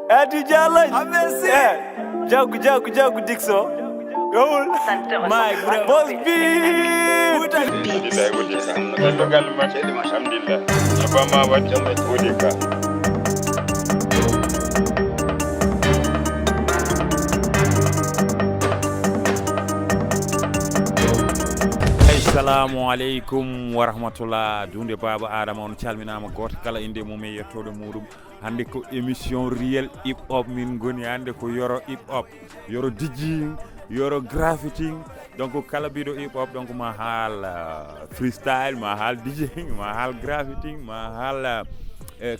Adi Jalla. Jagu Dixon. Roll. My boss Assalamu alaikum wa rahmatullah. Dunde baba Adama on calminama goto kala inde mum e yettode mudum. Hande ko émission réel hip hop min goni hande ko yoro hip hop, yoro DJing, yoro graffiting. Donc kala bido hip hop donc ma hal freestyle, ma hal DJing, ma hal graffiting, ma hal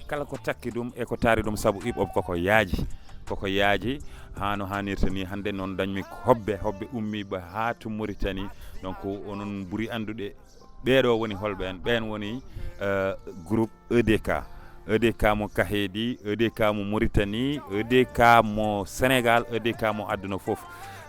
kala ko takki dum e ko tari dum sabu hip hop koko yaaji hano hanirta ni hande non dañmi hobbe ummi ba ha to Mauritanie. Donc onon buri andude beedo woni holbe en ben woni groupe EDK mo Kahedi, EDK mo Mauritanie, EDK mo Sénégal, EDK mo aduna fof.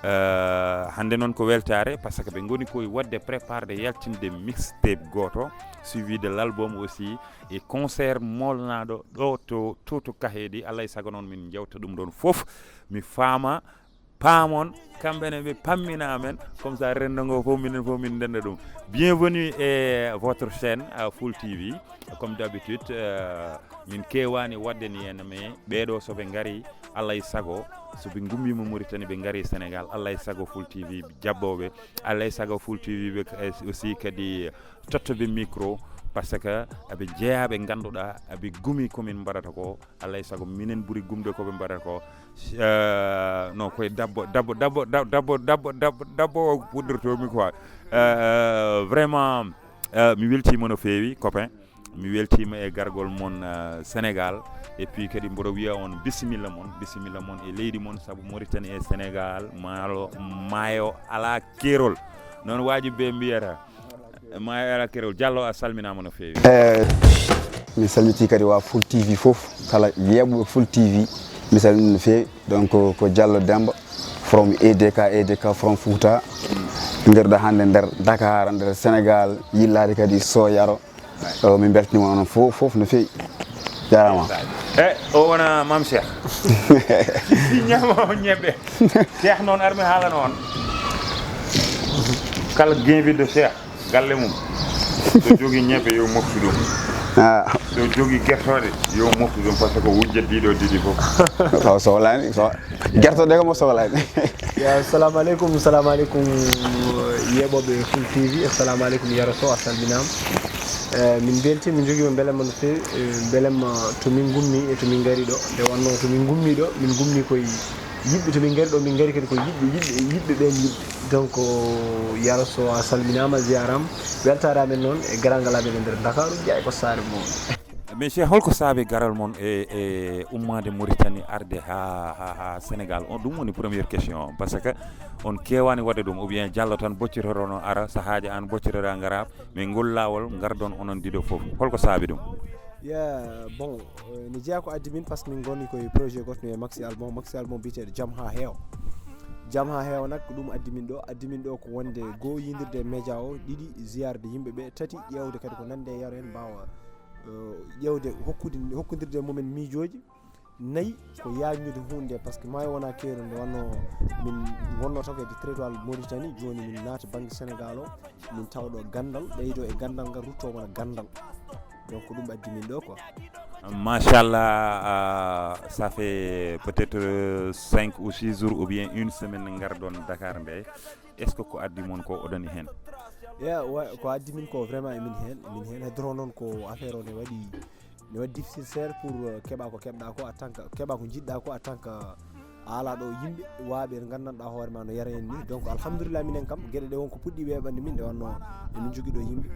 Hande non ko weltare parce que be ngoni koy wadde prépare de yaltinde mixtape goto suivi de l'album aussi et concert molnado do to Kahedi. Allah sago non min jawta dum don fof mi fama pamon kambene be pammina amen comme ça rendango fo min denda dum. Bienvenue et votre chaîne Fuul TV. Comme d'habitude min kewani wadde ni en mais beedo so be ngari Allah sago so be ngummi mo Mauritanie be ngari Sénégal Allah sago Fuul TV jabbobe Allah sago Fuul TV be aussi kadi tottobe micro parce que abe jeyabe ganduda abe gumi ko min barata ko Allah sago minen buri gumde ko be barata ko non koy dabbo wudorto mi quoi vraiment mi weltima no feewi copain, mi weltima e gargol mon Sénégal et puis kadi mboro wiya on bisimilla mon e leydi mon sabu Mauritanie e Sénégal maayo ala kerol non wajibe mbiyata maayo ala kerol. Diallo a salminama no feewi. Mi salmiti kadi wa Fuul TV fof kala yeɓuɓe Fuul TV mi salmini no feewi. donc ko Diallo Demba from EDK from Fouta nderɗo hande nder Dakar nder Sénégal yillade kadi so yaro min beltanima onon fof no feewi jarama. O wona Mam Cheikh ñamo ñebbe Cheikh noon armi haala noon kala guinvide Cheikh galle mum so jogi ñebbe yo moftu ɗum so jogi gertode yo moftu ɗum par ce que wujjat ɗiɗo didi fof taw sohlani gertode ko mo sohlani. Assalamu alaikum yeɓoɓe Fuul TV. assalamu alaikum yarato a salminama. Min belti min jogui beelema no fewi beelema to min gummi e to min gari ɗo nde wonno to min gummi ɗo min gummi koye yimɓe to min gari ɗo min gari kadi ko yimɓe ɓen yimɓe. donc yaro so a salminama ziarama weltare amen noon e garal amen e nder Dakaru jeey ko saare mon. mais Cheikh holko saabi garal mon e ummade Mauritanie arde ha Sénégal on ɗum woni première question parce que on kewani wadde ɗum ou bien Diallo tan boccitorono ara sahaji an boccitora ngara mais ngol lawol gardon onon dido fof holko saabi ɗum? Bon ni jeeya ko addi min par ce que min goni koye projet goto e maxi album biteɗo Jam ha heewa nak ko ɗum addi min ɗo ko wonde goo yindirde média o, ɗiɗi ziyarde yimɓeɓe, tati ƴewde kadi ko nande e yaro en mbawa ƴewde hokkodirde mumen miijoji, nayi ko yajnude hunde par ce que maayo wona keero nde wanno min wonno taw kadi territoire Mauritanie joni min naata banggue Sénégal o min tawɗo gandal ɓeydo e gandal ngal rutto wona gandal. donc ko ɗum addi min ɗo quoi. Machallah, ça fait peut-être 5 ou 6 jours ou bien une semaine gardon Dakar nde. Est ce que ko addi mon ko odoni hen? Ko addi min ko vraiment emin hen hedoro noon ko affaire o ne waɗi difficile seeɗa pour keɓa ko keɓɗa ko en tant que keɓa ko jiɗɗa ko en tant que ala ɗo yimɓe waaɓe gandanɗa hoore ma no yara en ni. donc alhamdulillah minen kam gueɗe ɗe wonko puɗɗi weɓande min nde wanno emin jogui ɗo yimɓe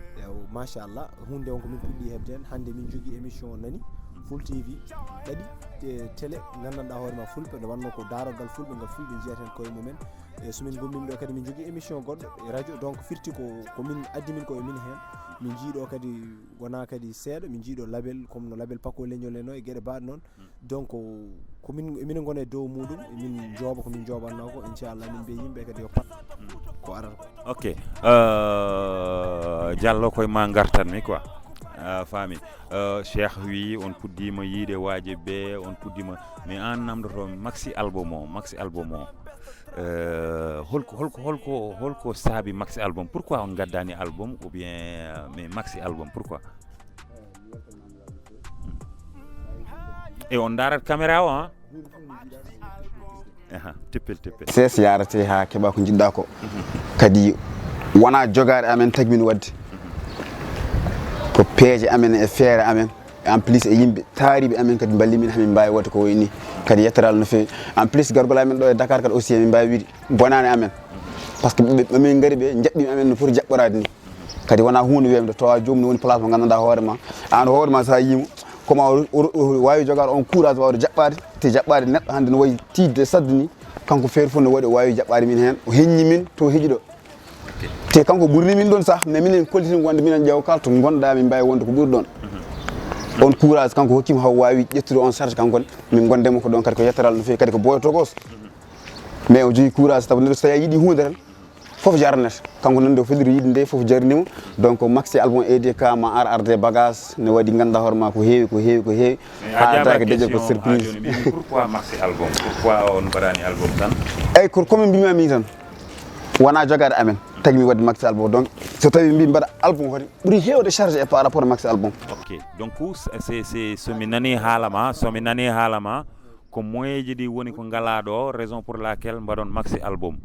machallah hunde wonko min puɗɗi hebde hen. hande min jogui émission nani Fuul TV ɗaɗi télé gandanɗa hoore ma fulɓe nde wanno ko darogal fulɓe ngal fulɓe jiyata koye mumen. e somin gommimi ɗo kadi min jogui émission goɗɗo e radio. donc firti ko min addi min koye min hen min jiiɗo kadi wona kadi seeɗa min jiiɗo label comme no label Pako leñol en o e gueɗe baɗe noon. donc komin eminen gona e dow muɗum emin jooba komin joɓanno ko inchallah min mbiya yimɓe kadi yo pat ko arata. ok Diallo koye ma gartanmi quoi faami Cheikh wi on puddima yiide waaje be on puddima mais an namdoto maxi album o holko saabi maxi album pourquoi on gaddani album ou bien mais maxi album pourquoi e on darat caméra o hein tippel ses yarate ha keɓa ko jiɗɗa ko kadi wona jogade amen tagi min wadde ko peeje amen e feere amen en plus e yimɓe taariɓe amen kadi balli min hamin mbawi wadde ko wayni kadi yettoral no fewi en plus gargol amen ɗo e Dakar kadi aussi min mbawi wiide bonani amen par ce que ɓemin gaari ɓe jaɓɓima amen no foti jaɓɓorade ni kadi wona hunde wemde tawa jomum ne woni place mo gandanɗa hoorema an hoorema sa yimo koma wawi jogade on courage wawde jaɓɓade te jaɓɓade neɗɗo hande no wayi tidde sadde ni kanko feere fof no waɗi o wawi jaɓɓade min hen o heññi min to heeƴi ɗo te kanko ɓurni min ɗon sah mais minen koltini wonde minen ƴeewa kala to gonɗa min mbawi wonde ko ɓuuri ɗon on courage kanko hokkima haw wawi ƴettude on charge kankone min gondemo ko ɗon kadi ko yettoral no fewi kadi ko boyoto gos mais o jogui courage taw neɗɗo so tawi yiiɗi hunde tan foof jarnete kanko nande o feliri yiide nde foof jarnimo donc maxi album EDK ma arde bagage ne waɗi ganduɗa hoorema ko heewi ha taake deƴe ko surprise pourquoi maxi album pourquoi on mbaɗani album tan eyyi komi mbimami tan wona jogade amen tagi mi wadde maxi album donc so tawi mbi mbaɗa album kadi ɓuuri hewde chargé par rapport maxi album ok donc c'est somi nani haalama ko moyen ji ɗi woni ko ngala ɗo raison pour laquelle mbaɗon maxi album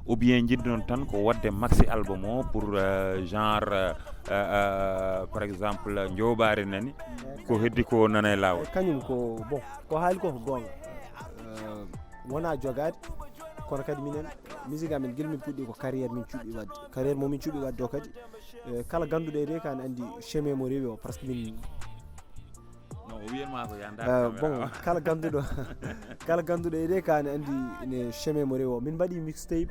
ou bien jiɗnon tan ko wadde maxi album o pour genre par exemple jooɓari nani ko heddi ko nana e lawol kañum ko bon ko haali ko gonga wona jogade kono kadi minen musique amen guel min puɗɗi ko carrière min cuuɓi wadde carrière momin cuuɓi wadde o kadi kala ganduɗo e reka ne andi chemin mo rewi o par ce que min bon kala ganduɗo e reka ne andi ne chemin mo rewi o min mbaɗi mixtape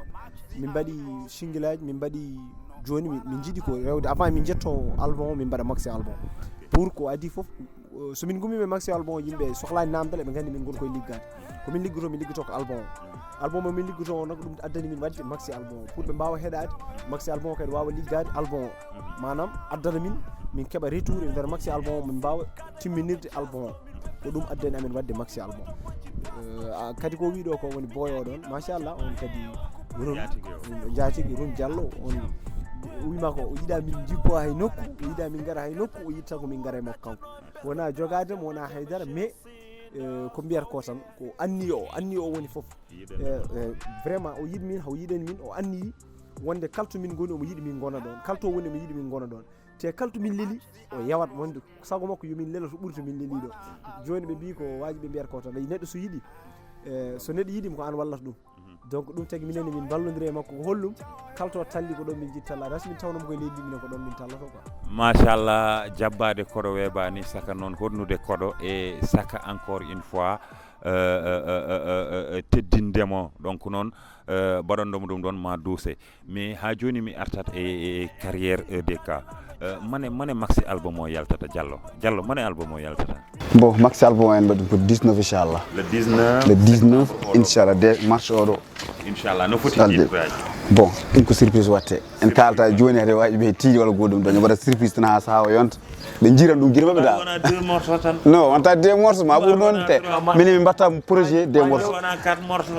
min mbaɗi single aji min mbaɗi joni min jiiɗi ko rewde avant min jetto album o min mbaɗa maxi album pour ko adi foof somin gummimi maxi album o yimɓe sohlani namdal eɓe gandi min gon koye liggade komin liggoto ko album o min liggoto o nak ɗum addani min wadde maxi album o pour ɓe mbawa heɗade maxi album o kadi wawa liggade album o manam addana min keɓa retour e nder maxi album o min mbawa timminirde album o ko ɗum addani amen wadde maxi album kadi ko wiɗo ko woni boyo ɗon machallah on kadi jatigi ron diallo on wima ko o yiɗa min jippo hay nokku o yiɗa min gara hay nokku o yitta ko min gara e makko kanko wona jogademo wona haydara mais ko mbiyata ko tan ko anni o woni foof vraiment o yiɗi min haw yiɗani min o anni wonde kalto min goni omo yiɗi min gona ɗon kalto woni omo yiɗi min gona ɗon te kalto min leeli o yawat wonde sago makko yomin lela to ɓuuri to min leeli ɗo joni ɓe mbi ko waji ɓe mbiyata ko tan neɗɗo so yiɗi so neɗɗo yiɗima ko an wallata ɗum donc ɗum tagi minenne min ballodiri e makko ko hollum kalto talli ko ɗon min jittalla rasi min tawnomo koye leydi minen ko ɗon min tallato quoi machallah jabbade koɗo weɓani saka noon honnude koɗo e saka encore une fois teddindemo donc noon baɗonɗomo ɗum ɗon ma duuse mais ha joni mi artat e carrière EDK mane maxi album o yaltata Diallo mane album o yaltata bon maxi album o en mbaɗi ko 19 inchallah le 19 inchallah de marche oɗo inchallah no foti tiiɗiraji bon ɗum ko surprise watte en kalata joni ade waji ɓe tiiɗi walla goɗɗum ɗon mbaɗa surprise tan ha saha o yonta ɓe jiran ɗum guila maɓɓe da wona 2 morceaux tan non wonta 2 morceaux ma ɓuuri noon te minen min mbatta projet 2 morceaux wona 4 morceaux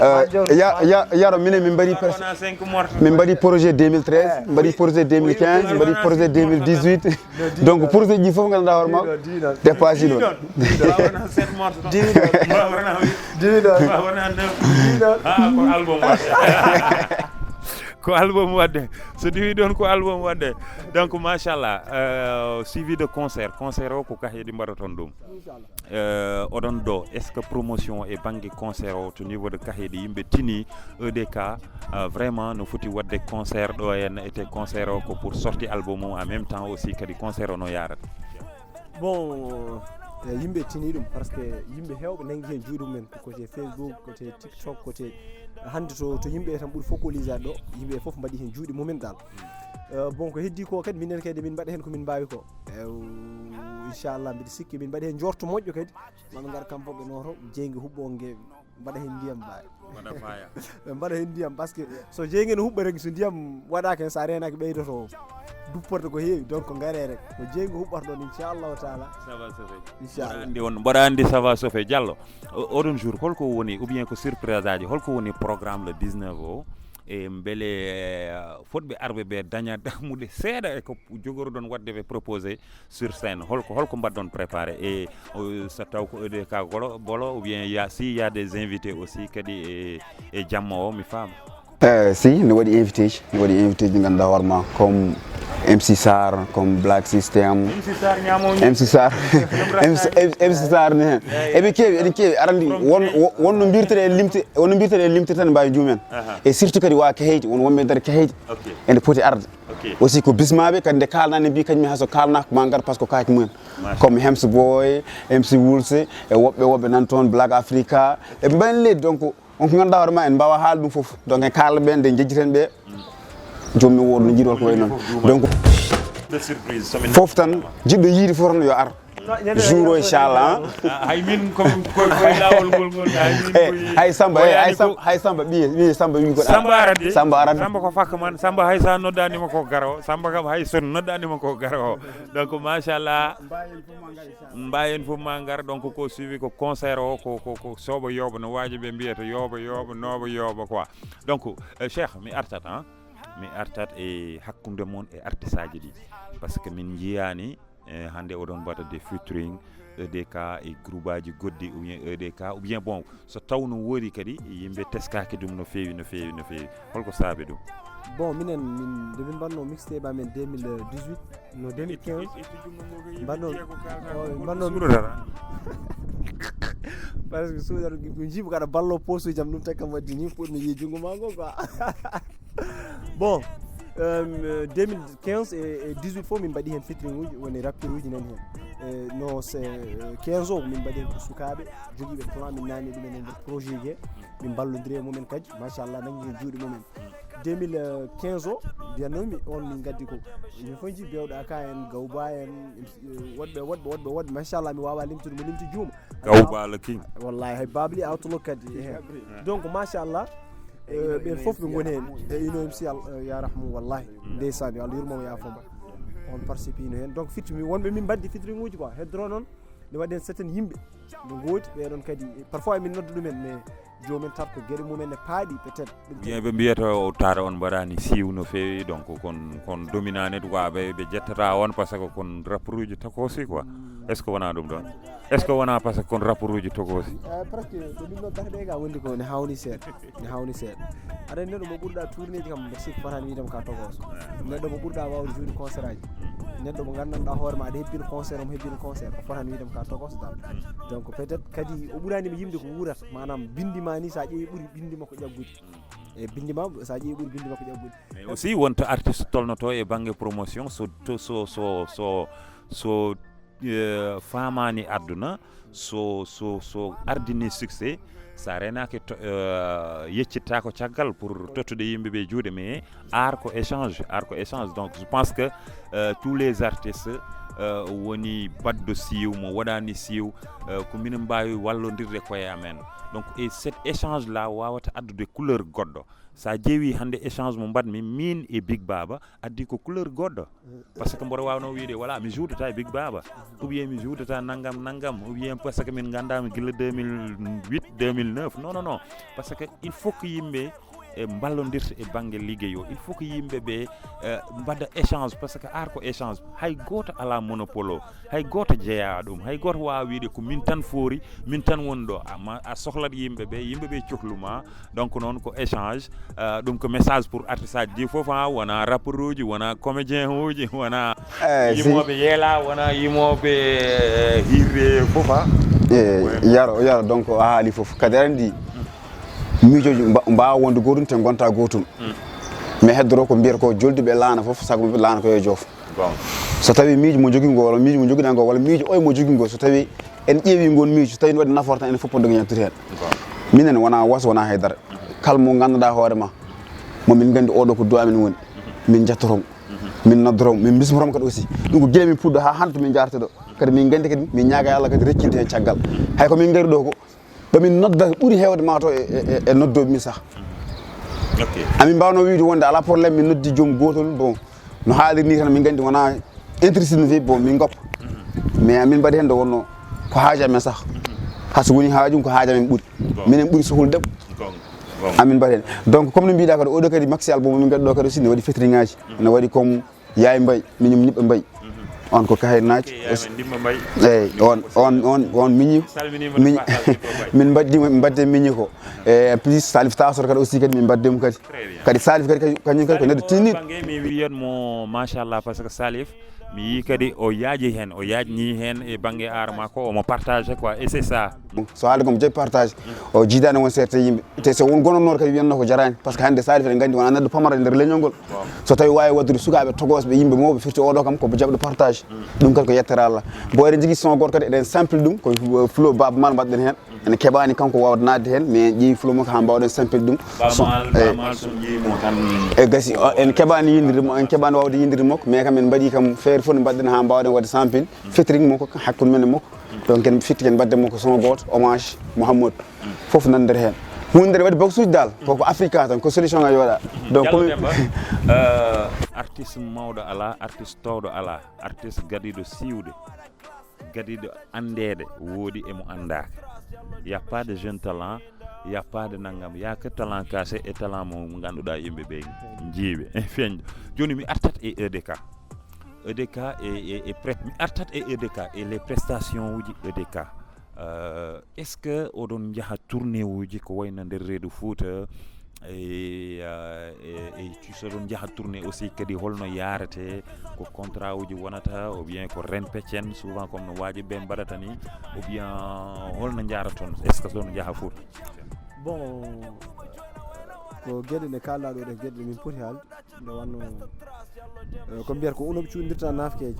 yaro minen min mbaɗi wona 5 morceaux min mbaɗi projet 2013 mbaɗi projet 2015 mbaɗi projet 2018 donc projet ji fof ganduɗa hoorema dépassé ɗon wona 7 morceaux wona 9 ko album ko album wadde so diwi ɗon ko album wadde donc machallah suivi de concert o ko kaheɗi mbaɗaton ɗum oɗon ɗo est ce que promotion e banggue concert o to niveau de kaheɗi yimɓe tini EDK vraiment no foti wadde concert ɗo henna ete concert o ko pour sorti album o en même temps aussi kadi concert o no yarata bon yimɓe tini ɗum par ce que yimɓe hewɓe nangi hen juuɗe mumen côté Facebook côté TikTok côté hande to yimɓe tan ɓuuri focalisade ɗo yimɓe foof mbaɗi hen juuɗe mumen dal bon ko heddi ko kadi minen kadi min mbaɗa hen komin mbawi ko inchallah mbiɗa sikki min mbaɗi hen jorto moƴƴo kadi maɓe gar kam foɓe noto jeygue huɓɓongue mbaɗa hen ndiyam mbawi mbaɗa faya mbaɗa hen ndiyam par ce que so jeeygen huɓɓa rek so ndiyam waɗaka hen sa renaki ɓeydoto dupporde ko heewi donc gaare rek ko jeeygo huɓɓata ɗon inchallahu taala ça va sauver inchallah andi on mbaɗa andi ça va sauver Diallo oɗon jour holko woni ou bien ko surprise aji holko woni programme le 19 o e beele fotɓe arɓe ɓe daña dammude seeɗa e ko jogorɗon wadde ɓe proposé sur scène holko mbaɗɗon préparé et so taw ko EDK bolo ou bien si y a des invités aussi kadi e jamma o mi faama si ne waɗi invité ji ɗi ganduɗa hoorema comme MC Sar comme Black System MC Sar ne hen eɓe keewi arandi wonno mbirteɗe limte tan mbawi juumen et surtout kadi wa keheyji won wonɓe nder keheyji ene poti arde aussi ko bismaɓe kadi nde kalnani mbi kañum hay so kalna ma gar par ce que kaake mumen comme Hems Boy MC Wulse e woɓɓe nan toon Black Africa eɓe mbaɗi leydi donc on ko ganduɗa hoorema en mbawa haalde ɗum foof donc en kalɓe ɓe nde jejjiten ɓe jomum wood no jiiɗol ko way noon donc foof tan jiɗɗo yiide fof tan yo ar jour o inchallah hay min koye lawol ngol hay Samba ɓiye Samba wi ko Samba arade Samba ko fakka man Samba hay sa noddanima ko garo Samba kam hay son noddanima ko garo donc machallah mbayen fof ma gar donc ko suivi ko concert o ko soɓo yooɓa no waji ɓe mbiyata yooɓa noɓa yooɓa quoi donc Cheikh mi artat e hakkude mon e artiste aji ɗi par ce que min jiyani hande oɗon mbaɗa des featuring EDK e groupe aji goɗɗi ou bien EDK ou bien bon so taw no woori kadi yimɓe teskaki ɗum no feewi holko saabi ɗum bon nde min mbanno mixtape amen 2018 no 2015 mbanno par ce que suudar ko jiiba kaɗa ballo poste jam ɗum takkam waddi ni ɓurmi yi junngo ma ngo quoi bon 2015 et 18 fof min mbaɗi hen featuring uji woni rappeur uji nani hen no 15 o min mbaɗi hen ko sukaɓe joguiɓe plan min nani ɗumen e nder projet ji he min ballodiri e mumen kadi machallah nangui hen juuɗe mumen 2015 o mbiyannomi on min gaddi ko min fof jii bewɗo aka en Gawba en woɗɓe machallah mi wawa limtude mo limti juuma Gawba le king wallahi hay babli outlook kadi hen donc machallah ɓen fof ɓe goni hen e ino MC yarahmu wallahi ndeysan yo Allah yurmomo yafoma on participe ino hen donc fitmi wonɓe min mbaddi featuring uji quoi heddoro noon ne waɗi hen certain yimɓe ɓe gooti ɓeɗon kadi parfois emin nodda ɗumen mais jomumen tat ko gueɗe mumen ne paaɗi peut être bien ɓe mbiyata o tara on mbaɗani siiw no feewi donc kon dominane quoi ɓe jettata on par ce que kon rappeur uji takosi quoi est ce que wona ɗum ɗon est ce que wona par ce que kon rappeur uji takosi presque ko ɗum ɗon taxɗe ga wondi ko ne hawni seeɗa aɗa neɗɗo mo ɓurɗa tourné ji kam mbeɗa sikki fotani wiidema ka tokoso neɗɗo mo ɓurɗa wawde joude concert aji neɗɗo mo gandanɗa hoorema aɗa hebbino concert omo hebbino concert o fotani wiidema ka tokoso dal donc peut être kadi o ɓuranima yimde ko wurata manam bindima ni sa ƴeewi ɓuuri bindi makko ƴaggude e bindima sa ƴeewi ɓuuri bindi makko ƴaggude mais aussi wonto artiste tolnoto e banggue promotion so famani aduna so ardini succès sa renaki yeccitta ko caggal pour tottude yimɓeɓe juuɗe mais art ko échange donc je pense que tous les artistes woni baddo siiw mo waɗani siiw ko minen mbawi wallodirde koye amen donc et cet échange là wawata addude couleur goɗɗo sa ƴeewi hande échange mo mbaɗmi min e Big Baba addi ko couleur goɗɗo par ce que mboɗo wawno wiide voilà mi joudata e Big Baba ou bien mi joudata naggam ou bien par ce que min gandami guila 2008 2009 non par ce que il faut que yimɓe ballodirta e banggue ligguey o il faut que yimɓe ɓe mbaɗa échange par ce que art ko échange hay goto ala monopole o hay goto jeeya ɗum hay goto wawa wiide ko min tan foori min tan woni ɗo a sohlat yimɓeɓe cohluma donc noon ko échange ɗum ko message pour artiste aji ɗi foof wona rappeur uji wona comédien uji wona yimoɓe yeela wona yimoɓe hirre foof yaro donc a haali foof kadi andi miijoji mbawa wonde gotum te gonta gotum mais heddoro ko mbiyata ko jolduɓe laana foof sago ɓe laana ko yo joof so tawi miijo mo jogui ngo walla miijo mo joguiɗa ngo walla miijo oye mo jogui ngo so tawi en ƴeewi gon miijo so tawi ne waɗi nafoore tan enen fof podde ñamtude hen minen wona waso wona haydara kala mo ganduɗa hoorema momin gandi oɗo ko do amen woni min jettotomo min noddoromo min bismotoma kadi aussi ɗum ko guila min puɗɗo ha hande to min jarate ɗo kadi min gandi kadi min ñaaga Allah kadi reccinte hen caggal hay ko min gari ɗo ko bamin nodda ɓuri heewde mato e noddoɓe min sah amin mbawno wiide wonde ala probléme min noddi joom gotol bon no haalir ni tan min gandi wona intéressé no fewi bon min goppa mais amin mbaɗi hen nde wonno ko haaji amen sah hayso woni haajum ko haaji amen ɓuuri minen ɓuuri sohlude debbo amin mbaɗi hen donc comme no mbiɗa kadi oɗo kadi maxi album min gaɗi ɗo kadi aussi ne waɗi featuring ngaji ne waɗi comme yaye Mbaye miñum ñiɓɓe Mbaye on ko kahen naji eyyi on miñi min mbadde miñi ko e plus Salif Tasor kadi aussi kadi min mbaddemo kadi Salif kadi kañum kadi ko neɗɗo tinniɗo mi wiyatmo machallah par ce que Salif mi yi kadi o yaaji hen o yaajni hen e banggue art makko omo partage quoi et c'est ça so haalde komo jaɓi partage o jiidani won serte yimɓe te so won gonnoɗo kadi wiyanno ko jarani par ce que hande Salif eɗen gandi wona neɗɗo pamara e nder leñol ngol so tawi wawi waddude sukaɓe togosɓe yimɓe mawɓe firti oɗo kam komo jaɓɗo partage ɗum kadi ko yettere Allah bo eɗen jogui son goto kadi eɗen simple ɗum ko flow Baba Mal mbaɗɗen hen ene keɓani kanko wawde nadde hen mais ƴeewi flow makko ha mbawɗen simple ɗum e gasi en keɓani yindirde en keɓani wawde yindirde makko mais kam en mbaɗi kam feere fof ne mbaɗɗen ha mbawɗen wadde sample featuring makko hakkude men e makko donc en fitti ken mbadde makko son goto hommage Mouhamadou foof nan nder hen hunde nde waɗi box uji dal koko africain tan ko solution ngaji waɗa donc artiste mawɗo ala artiste towɗo ala artiste gaɗiɗo siwde gaɗiɗo andede woodi emo andaka y a pas de jeune talent y a pas de nangam y a que talent cassé et talent mo ganduɗa yimɓe ɓe jiiɓe e feñɗo joni mi artat e EDK mi artat e EDK et les prestations uji EDK est ce que oɗon jaaha tourné uji ko wayno nder reedu Fouta e soɗon jaaha tourné aussi kadi holno yarete ko contrat uji wonata ou bien ko ren peccen souvent comme no waji ɓe mbaɗata ni ou bien holno jaraton est ce que soɗon jaaha Fouta bon ko gueɗe ɗe kalɗa ɗo ɗe gueɗe ɗe min poti haalde nde wanno ko mbiyata ko unoɓe cuɗdirta nafkeje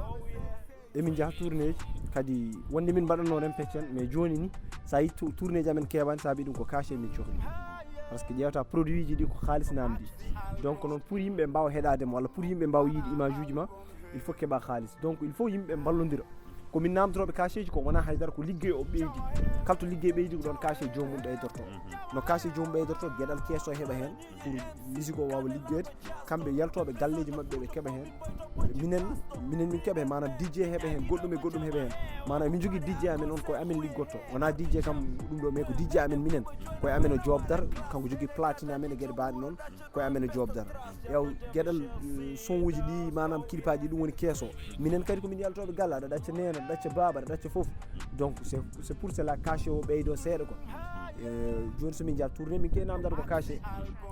emin jaaha tourné ji kadi wonde min mbaɗanno ren peccen mais joni ni sa yi tourné ji amen keɓani saabi ɗum ko caché min cohli par ce que ƴewta produit ji ɗi ko halis namdi donc noon pour yimɓe mbawa heɗadema walla pour yimɓe mbawa yiide image uji ma il faut keɓa halis donc il faut yimɓe ballodira komin namdoroɓe caché ji ko wona haydara ko liggey o ɓeydi kalto liggey ɓeydi ko ɗon caché jomum ɓeydorto no caché jomum ɓeydorto gueɗal kesso heeɓa hen pour musique o wawa liggede kamɓe yaltoɓe galleji mabɓe ɓe keeɓa hen minen min keeɓa hen manam DJ heeɓa hen goɗɗum e goɗɗum heeɓa hen manam min jogui DJ amen on koye amen liggotto wona DJ kam ɗum ɗo mais ko DJ amen minen koye amen o jobdar kanko jogui platine amen e gueɗe baɗe noon koye amen o jobdar ew gueɗal son uji ɗi manam kilipaji ɗum woni kesso minen kadi komin yaltoɓe galle aɗa ɗacca nena aɗa ɗacca baba aɗa ɗacca foof donc c'est pour cela caché o ɓeydo seeɗa quoi joni somin jaa tourné min ke namdata ko caché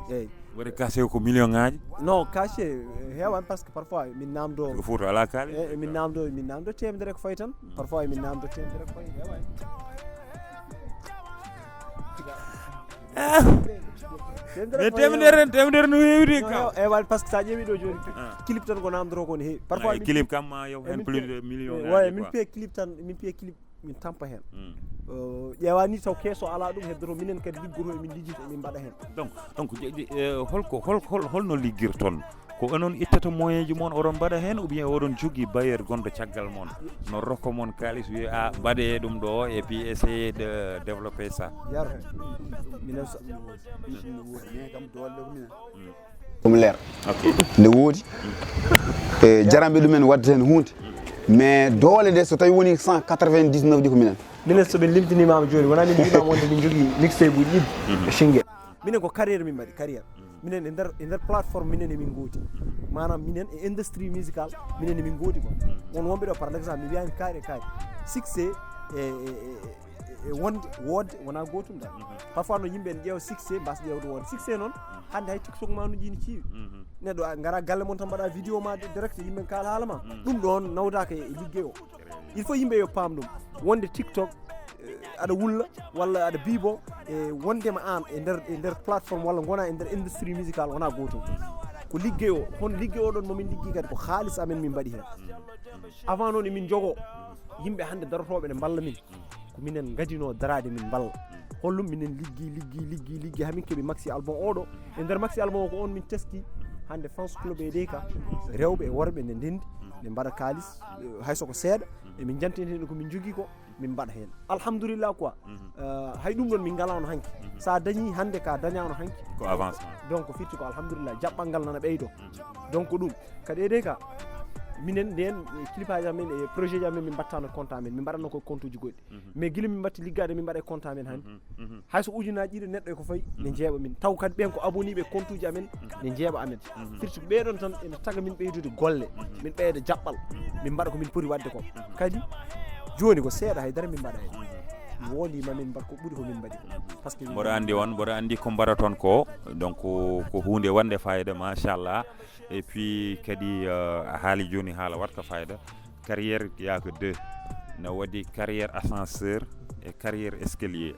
eyyi waɗi caché ko million ngaji non caché heewan par ce que parfois min namdo ko Fouta ala kaali min namdo temedere ko fayi tan parfois min namdo temedere ko fayi heewan mais temedere no heewri kam heewan par ce que sa ƴeewi ɗo joni clip tan ko namdoto ko ne heewi parfois clip kam ma yow hen plus de million ouais min piye clip tan min piye clip min tampa hen ƴeewani taw kesso ala ɗum heddoto minen kadi liggoto emin lijjito emin mbaɗa hen donc holno liggirton ko onon ittata moyen ji mon oɗon mbaɗa hen ou bien oɗon jogui bailleur gonɗo caggal mon no rokka mon kalis wiye a mbaɗe ɗum ɗo et puis essayer de développer ça yaro minen komo leer nde woodi e jaramɓe ɗumen wadde hen hunde mais doole de so tawi woni 199 ɗi ko minen soɓe limtinimama joni wona min mbimama wonde min jogui mixtape uji ɗiɗi e Shinguel minen ko carrière min mbaɗi carrière minen e nder plateforme minen emin gooti manam minen e industrie musical minen emin gooti quoi on wonɓe ɗo par exemple mi wiyani kaari succès e wodde wona gotum da parfois no yimɓe en ƴeewa succès mbasa ƴewde wonde succès noon hande hay TikTok ma no jiini ciiwi neɗɗo gara galle mon tan mbaɗa vidéo ma direct yimɓe kaala haala ma ɗum ɗon nawdaka e liggey o il faut yimɓe yo paam ɗum wonde TikTok aɗa wulla walla aɗa bibo e wondema an e nder plateforme walla gona e nder industrie musical wona gotum ko liggey o hono liggey oɗon momin liggi kadi ko haalis amen min mbaɗi hen avant noon emin jogo yimɓe hande darotoɓe ne balla min ko minen gadino darade min balla hollum minen liggi hamin keeɓi maxi album oɗo e nder maxi album o ko on min teski hande fans club EDK rewɓe e worɓe ne ndendi ɓe mbaɗa kalis haysoko seeɗa emin jantini hen ko min jogui ko min mbaɗa hen alhamdulillah quoi hay ɗum ɗon min ngalano hanki sa dañi hande ka dañano hanki ko avancement donc firti ko alhamdulillah jaɓɓal ngal nana ɓeydo donc ɗum kadi EDK minen nden clipage amen e projet amen min mbattano compte amen min mbaɗatno ko compte uji goɗɗi mais guila min mbatti liggade min mbaɗa compte amen hande hayso ujunaji ɗiɗi neɗɗo e ko fayi ne jeeɓa min taw kadi ɓen ko abonniɓe compte uji amen ne jeeɓa amen firti ko ɓeɗon tan ene taga min ɓeydude golle min ɓeyda jaɓɓal min mbaɗa ko min poti wadde ko kadi joni ko seeɗa haydara min mbaɗa hen wondima min mbaɗa ko ɓuuri ko min mbaɗi par ce que mboɗo andi ko mbaɗa toon ko donc ko hunde wande fayida machallah et puis kadi a haali joni haala watka fayida carrière yaako deux ne waɗi carrière ascenseur et carrière escalier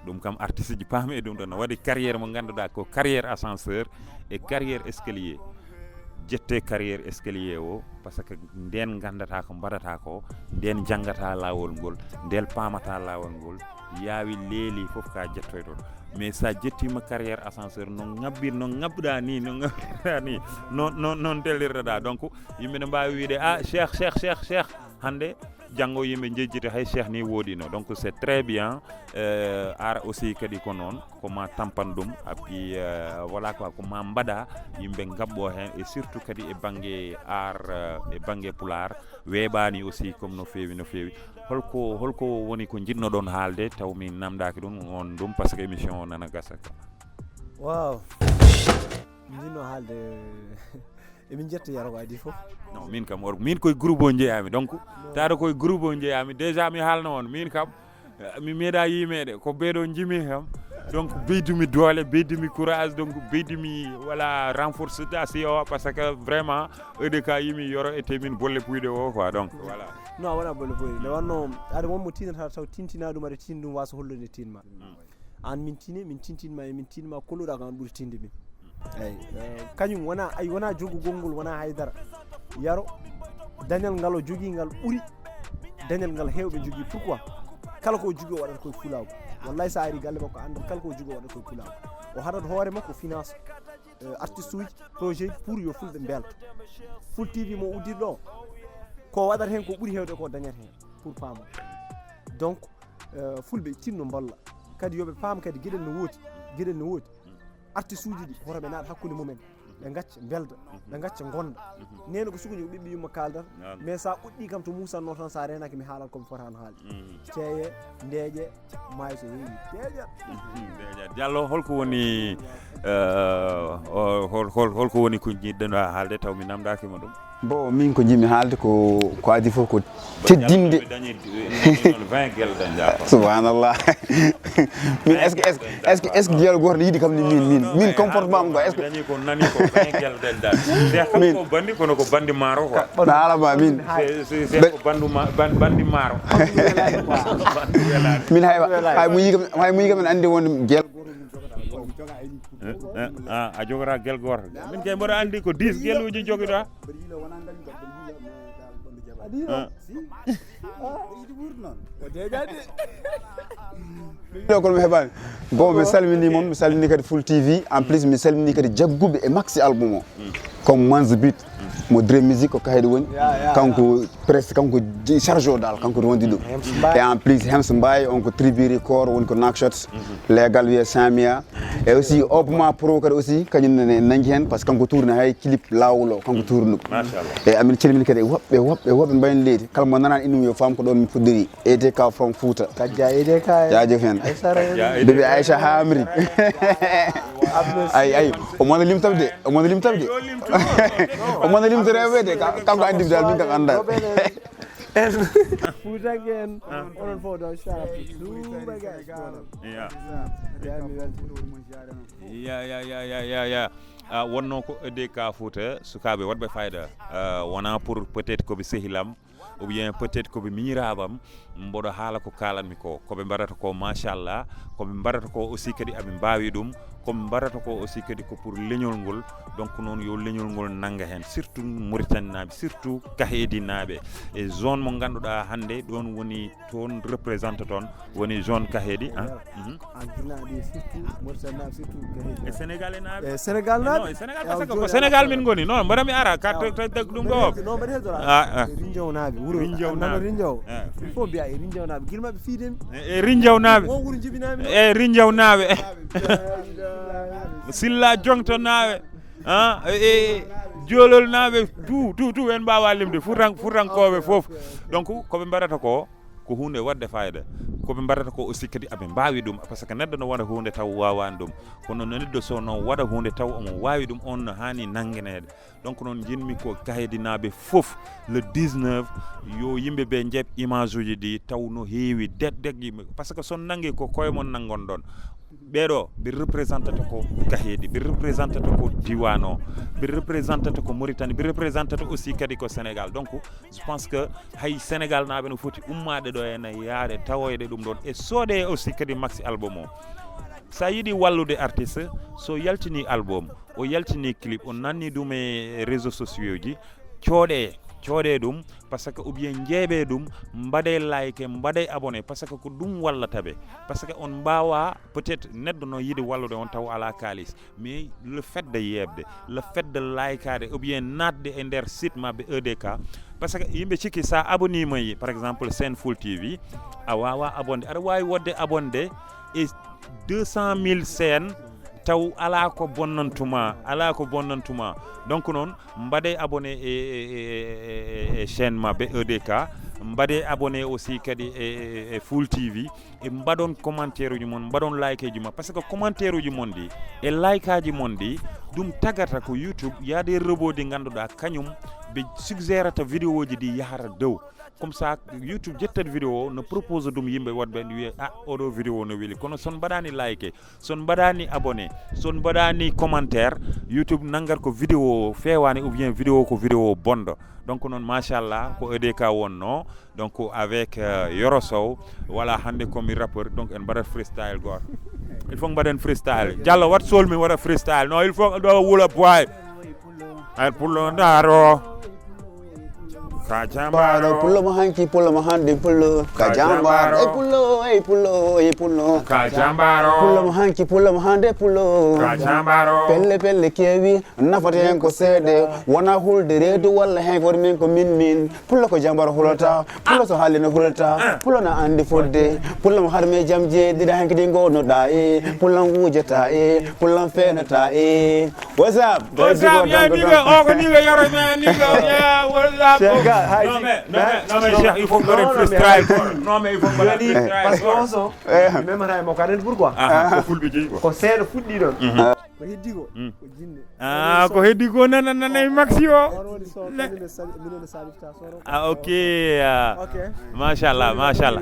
ɗum kam artiste ji paami e ɗum ɗon ne waɗi carrière mo ganduɗa ko carrière ascenseur et carrière escalier jette carrière escalier o par ce que nden gandata ko mbaɗata ko nden janggata lawol ngol ndel pamata lawol ngol yaawi leeli fof ka jettoy toon mais sa jettima carrière ascenseur no ngabbuɗa ni no ngabbuɗa ni non dellirɗa donc yimɓe ne mbawi wiide cheikh hande janggo yimɓe jejjita hay cheikh ni woɗino donc c'est très bien ara aussi kadi ko noon koma tampan ɗum appi voilà quoi koma mbaɗa yimɓe gabɓo hen et surtout kadi e banggue art e banggue pular weeɓani aussi comme no fewi holko woni ko jinnoɗon haalde taw min namdaki ɗum on ɗum par ce que émission o nana gasa ka wow jinno haalde emin jetta yaro ko adi fof non min kam min koye groupe o jeeyami donc taɗa koye groupe o jeeyami déjà mi haalno on min kam mi meeɗa yimede ko ɓeeɗo jimi kam donc beydumi doole beydumi courage donc beydumi voilà renforçation parce que vraiment EDK yimi yoro ete min bolle puyɗe o quoi donc voilà non wona bolle puyɗe nde wanno aɗa wonmo tinata taw tintina ɗum aɗa tin ɗum wasa hollude tinma an min tintinma e min tinma kolluɗa ko an ɓuuri tinde min eyyi kañum wona jogugol ngol wona haydara yaro dañal ngal o jogui ngal ɓuuri dañal ngal hewɓe jogui pourquoi kala ko jogui o waɗata koye fulago wallahi sa ari galle makko andal kala ko jogui o waɗata koye fulago o haɗat hoore makko finance artiste uji projet pour yo fulɓe belto Fuul TV mo uddirɗo ko waɗata hen ko ɓuuri hewde ko dañata hen pour paamo donc fulɓe tinno balla kadi yoɓe paam kadi gueɗel no woodi artiste uji ɗi hoto ɓe naata hakkude mumen ɓe gacca belda ɓe gacca gonda nene ko sukuñi ko ɓiɓɓe yumma kaldata mais sa ɓuɗɗi kam to musanno tan sa renaki mi haalal komi fotano haalde ceeye ndeeƴe maayo so heewi deeƴat Diallo holko woni holko woni ko jiɗɗo haalde taw mi namdakima ɗum bon min ko jimi haalde ko adi fof ko teddinde subhanallah min est ce que jeel goto yiɗi kam ni min comportement am est ce que dañi ko nani ko 20 gel del dal c'est ko bandi kono ko bandi maro quoi alama min c'est ko bandi maro min hay mu yiga men andi won jeel a jogora gel goto min kay mboɗo andi ko 10 geluji joguɗa ɗo kono mi heɓani bon mi salmini moon mi salmini kadi Fuul TV en plus mi salmini kadi jagguɓe e maxi album o comme Man's Beat mo Dre musique ko kayɗo woni kanko presque kanko charge o dal kanko wondi ɗum et en plus Hems Mbaye on ko tribu record woni ko Nakshot legal wiye Samia et aussi Obma Pro kadi aussi kañum ne nangi hen par ce que kanko tourne hay clip lawol o kanko tourne ɗum et amin calmini kadi woɓɓe mbayno leydi kala mo nanani innum yo faam ko ɗon mi fuɗɗori EDK from Fouta kajja EDK jaajef hen bébé Aïcha Hamri ay omono limtabde omono limta rewede kanko andi dal min kam anda Futagen onon fo do sharap ya wonno ko EDK Fouta sukaɓe waɗɓe fayida wona pour peut-être koɓe sehilam ou bien peut-être koɓe miñirabam mboɗo haala ko kalanmi ko koɓe mbaɗata ko machallah koɓe mbaɗata ko aussi kadi aɓe mbawi ɗum koɓe mbaɗata ko aussi kadi ko pour leñol ngol donc noon yo leñol ngol nanga hen surtout Mauritanie naɓe surtout Kahedi naɓe e zone mo ganduɗa hande ɗon woni toon représente toon woni zone Kahedi e Sénégal e naɓe Sénégal naɓe Sénégal par ce que ko Sénégal min goni non mbaɗa mi ara carte tag ɗum ɗo Rinjow naɓe wuro Rinjow il faut mbiya EDK e rinjawnaɓe guilmaɓe fiidemi e rinjawnaɓe won wuro jibinami e rinjawnaɓe silla jongto naɓe e jolol naɓe tout en mbawa limde furankoɓe foof donc koɓe mbaɗata ko hunde wadde fayida koɓe mbaɗata ko aussi kadi aɓe mbawi ɗum par ce que neɗɗo no waɗa hunde taw wawani ɗum kono neɗɗo so no waɗa hunde taw omo wawi ɗum on no hani nanguinede donc noon jinmi ko gayedinaɓe foof le 19 yo yimɓeɓe jeeb image uji ɗi taw no heewi degdeg yimɓe par ce que son nangui ko koye mon nangon ɗon ɓeɗo ɓe représentata ko gahedi ɓe représentata ko diwan o ɓe représentata ko Mauritanie ɓe représentata aussi kadi ko Sénégal donc je pense que hay Sénégal naɓe no foti ummade ɗo ene yaade tawoyde ɗum ɗon e soode aussi kadi maxi album o sa yiiɗi wallude artiste so yaltini album o yaltini clip o nanni ɗum e réseaux sociaux ji coode ɗum par ce que ou bien jeeɓe ɗum mbaɗe like mbaɗe abonné par ce que ko ɗum wallataɓe par ce que on mbawa peut être neɗɗo no yiiɗi wallude on taw ala kalis mais le fait de yebde le fait de likeade ou bien natde e nder site mabɓe EDK par ce que yimɓe cikki sa abonnima yi par exemple Chaîne Fuul TV a wawa abonde aɗa wawi wodde abonde e 200 000 chaîne taw ala ko bonnantuma donc noon mbaɗe abonné e chaîne mabɓe EDK mbaɗe abonné aussi kadi e Fuul TV e mbaɗon commentaire uji mon mbaɗon like uji ma par ce que commentaire uji mon ɗi e like aji mon ɗi ɗum tagata ko YouTube yaade robot ɗi ganduɗa kañum ɓe suggérata vidéo ji ɗi yahata dow comme ça YouTube jettat vidéo o no propose ɗum yimɓe wodɓe ne wiya oɗo vidéo no weeli kono son mbaɗani like son mbaɗani abonné son mbaɗani commentaire YouTube nangat ko vidéo fewani ou bien vidéo ko vidéo bonɗo donc noon machallah ko EDK wonno donc avec Yoro Sow voilà hande komi rappeur donc en mbaɗat freestyle goto il faut mbaɗen freestyle Diallo wat solmi waɗa freestyle non il faut ɗo wula boy ay pullo ndaro Kajambaro pullo mo hanki pullo mo hande pullo kajambaro pullo kajambaro pullo mo hanki pullo mo hande pullo kajambaro pelle kewi nafata hen ko seede wona hulde reedu walla hen ko min ko min pullo ko jambaro hulata pullo so haali no hulata pullo na andi fodde pullo mo harme jam jeedida hanki di gonoɗa pullo wujata pullo fenata what's up ya niga o ko niga yaro me niga ya what's up non mais Cheikh il faut que on freestyle non mais il faut que freestyle parce que also même ray mo kaden pourquoi ko fulbe jeyi ko seedo fuddi don ko heddi ko jinne ko heddi ko nana maxi o ok machallah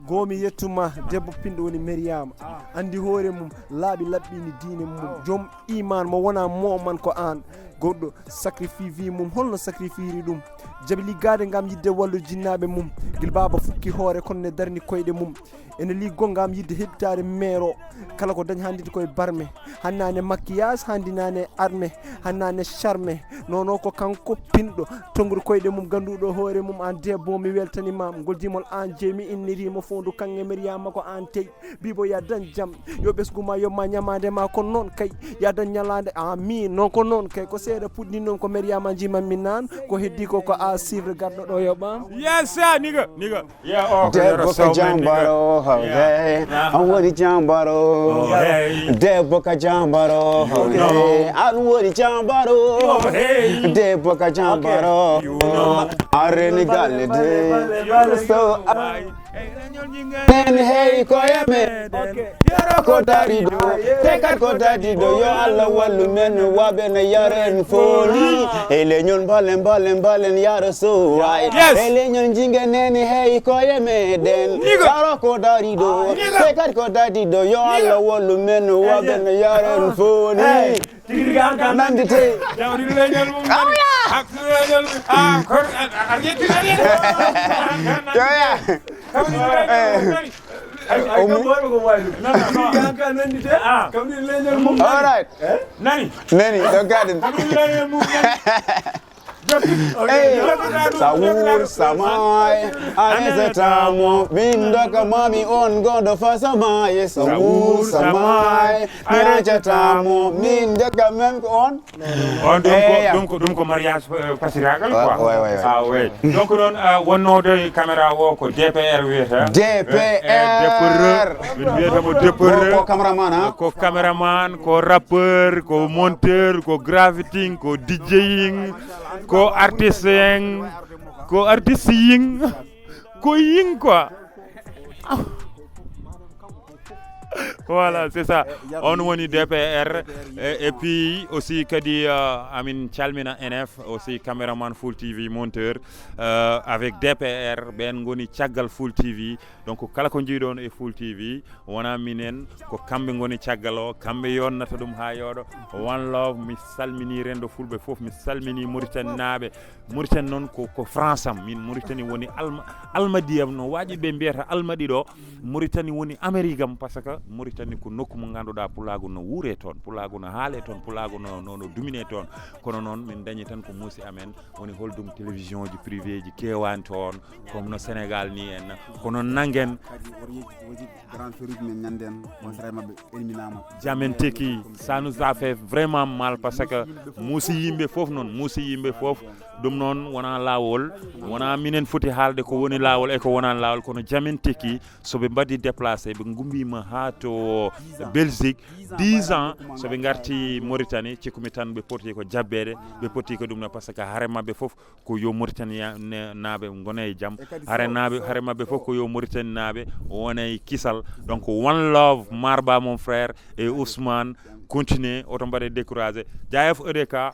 gomi yettuma debbo pindo woni Mariama andi hoore mum laabi labbini diine mum joom iman mo wona moman ko an goɗɗo sacrifice wi mum holno sacrifice ɗum jaɓi liggade ngam yidde wallu jinnaɓe mum gil baba fukki hoore kono ne darni koyɗe mum ene liggo ngam yidde heɓtade maire o kala ko dañi handide koye barme hannane maquillage handinane arme hannane charme nono ko kanko pinɗo tongude koyɗe mum ganduɗo hoore mum an debbo mi weltanima goldimol an jeemi innirimo fondu kange Mariama ko an tey bibo ya dañ jam yo ɓesguma yomma ñamade ma ko noon kay ya dañ ñalade amin non ko noon kay ko seeɗa puɗɗi noon ko Mariama jimanmi nan ko heddi ko a suivre garɗo ɗo yoɓa yes niga yeah debbo ko jambaro an woni jambaro debbo ka jambaro an woni jambaro debbo ka jambaro an reni galle de so neni heewi koye meɗen yaro ko dariɗo te kat ko dadiɗo yo Allah wallu men waɓe ne yaren foli e leñol mbalen yaro soway e leñol jingue neni heewi koye meɗen yaro ko dariɗo te kat ko dadiɗo yo Allah wallu men waɓe ne yaren foli nandite nani don't garden Sahur samai anesetamo bindoka mami on gondo fasamai sahur samai anesetamo bindoka mem on donc ko mariage fasiragal quoi ouais. Ah ouais donc non wonnode caméra o ko DPR wiyata DPR ko cameraman ha ko cameraman ko rappeur ko monteur ko graffiting ko DJing ko artiste ko ying quoi. Voilà, c'est ça. On woni DPR et puis aussi kadi amin calmina NF aussi caméraman Fuul TV monteur avec DPR ben ngoni caggal Fuul TV donc kala ko jiidon e Fuul TV wona minen ko kambe ngoni caggal o kambe yonnata dum ha yodo one love mi salmini rendo fulbe fof mi salmini Mauritanie nabe Mauritanie non ko France am min Mauritanie woni almadiyam no waji be mbiyata almadi do Mauritanie woni Amerique am parce que Mauritanie ko nokku mo ganduda pulago no wure ton pulago no haale ton pulago no dumine ton kono non min dañi tan ko musi amen woni holdum télévision ji privé ji kewani ton comme no Sénégal ni en kono nangen grand féroce men nganden on sere mabbe eliminama jamen teki ça nous a fait vraiment mal parce que musi yimbe fof dum non wona lawol wona minen foti haalde ko woni lawol e ko wona lawol kono jamen teki so be mbadi déplacer be gumbima ha to Belgique 10 ans so be garti Mauritanie cikumi tan be poti ko jabbede be poti ko dum parce que hare mabbe fof ko yo Mauritanie naabe ngone jam hare mabbe fof ko yo Mauritanie naabe wonay kisal donc one love Marba mon frère et Ousmane continuez auto mbade décourager Avec EDK.